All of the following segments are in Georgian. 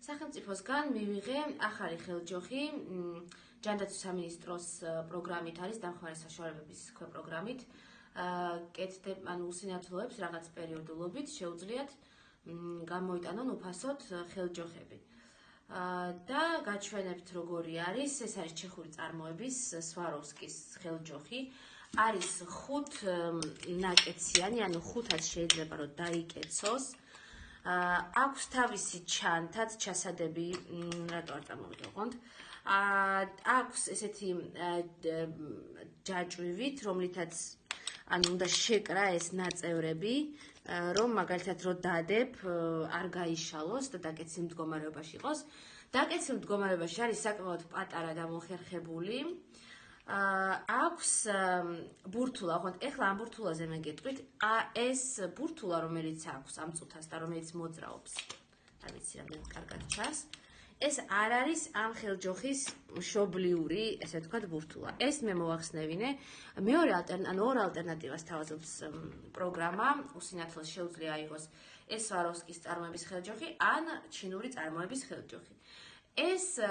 სახელმწიფოსგან მივიღე ახალი ხელჯოხი ჯანდაცვის სამინისტროს პროგრამით არის დამხმარე საშუალებების პროგრამით. უსინათლოებს რაღაც პერიოდულობით შეუძლიათ გამოიტანონ უფასოდ ხელჯოხები. და გაჩვენებთ როგორი არის, ეს არის ჩეხური წარმოების სვაროვსკის ხელჯოხი. არის 5 ნაკეციანი, ანუ 5-ად შეიძლება რომ დაიკეცოს. აქვს თავისი ჩანთაც ჩასადები, რატო არ წარმოვიდგენთ. აქვს ესეთი ჯაჭვივით, რომლითაც ანუ უნდა შეკრა ეს ნაწევრები, რომ მაგალითად რო დადებ, არ გაიშალოს და დაკეცილ მდგომარეობაში იყოს. დაკეცილ მდგომარეობაში არის საკმაოდ პატარა და მოხერხებული. აქვს ბურთულა, ხო, ეხლა ამ ბურთულაზე მე გეტყვით, ეს ბურთულა, რომელიც აქვს ამ წუთას და რომელიც მოძრაობს. არ ვიცი, რამდენად კარგად ჩანს. ეს არ არის ამ ხელჯოხის მშობლიური, ესე ვთქვათ, ბურთულა. ეს მე მოვახსნევინე. მეორე ორ ალტერნატივას თავაზობს პროგრამა, უსინათლოს შეუძლია აიღოს ეს სვაროვსკის წარმოების ხელჯოხი ან ჩინური წარმოების ხელჯოხი. ეს,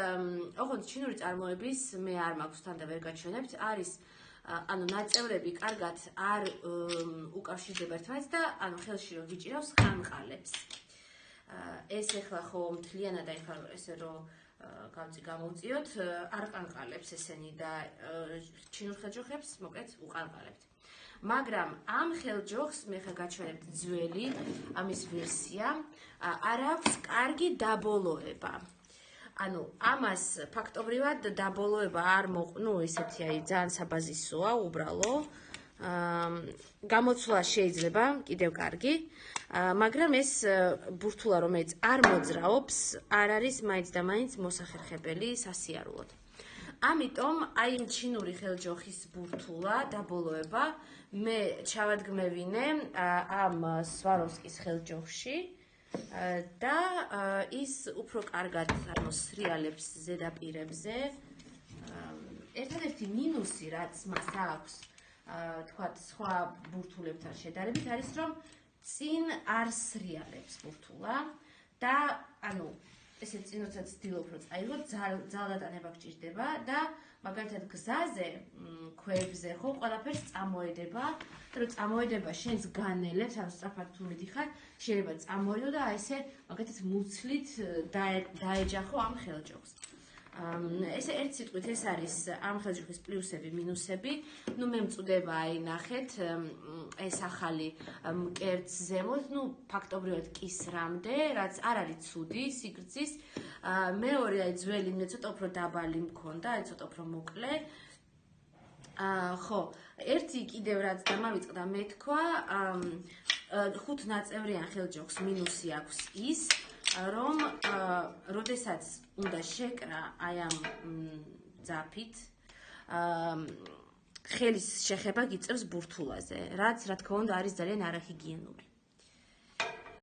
ოღონდ ჩინური წარმოების მე არ მაქვს თან და ვერ გაჩვენებთ, არის ანუ ნაწევრები კარგად არ უკავშირდება ერთმანეთს და ანუ ხელში რო გიჭირავს ხანყალებს. ეს ეხლა ხო მთლიანად ეხლა ესე რომ გამოვწიოთ, არ ყანყალებს ესენი და ჩინურ ხელჯოხებს მოკლედ უყანყალებთ. მაგრამ ამ ხელჯოხს მე ხა გაჩვენებთ ძველი ამის ვერსია, არ აქვს კარგი დაბოლოება. ანუ ამას ფაქტობრივად დაბოლოება არ ესეთი აი ძალიან საბაზისოა, უბრალო. გამოცვლა შეიძლება კიდევ კარგი, მაგრამ ეს ბურთულა, რომელიც არ მოძრაობს, არ არის მაინც და მაინც მოსახერხებელი სასიარულოდ. ამიტომ აი იმ ჩინური ხელჯოხის ბურთულა დაბოლოება მე ჩავადგმევინე ამ სვაროვსკის ხელჯოხში და ის უფრო კარგად სრიალებს ზედაპირებზე. ერთადერთი მინუსი, რაც მას აქვს, თქვათ სხვა ბურთულებთან შედარებით, არის რომ წინ არ სრიალებს ბურთულა და ანუ ესე წინოსაც ვცდილობ რომ წაიღო, ძალდატანება გჭირდება და მაგალითად გზაზე, ქვებზე ხო ყველაფერს წამოედება, რომ წამოედება შენს განელებს, ანუ სწრაფად თუ მიდიხარ, შეიძლება წამოედო და აი ესე მაგალითად მუცლით დაეჯახო ამ ხელჯოხს. ესე ერთ სიტყვით ეს არის ამ ხელჯოხის პლუსები, მინუსები. ნუ მე მწუდება აი ნახეთ ეს ახალი მკერდს ზემოთ, ნუ ფაქტობრივად კისრამდე, რაც არ არის ცუდი სიგრძის. მეორე აი ძველი მე ცოტა უფრო დაბალი მქონდა, აი ცოტა უფრო მოკლე. ხო, ერთი კიდევ რაც დამავიწყდა მეთქვა, 5 ნაწევრიან ხელჯოხს მინუსი აქვს ის, რომ როდესაც უნდა შეკრა აი ამ ძაფით, ხელის შეხება გიწევს ბურთულაზე, რაც რა თქმა უნდა არის ძალიან არაჰიგიენური.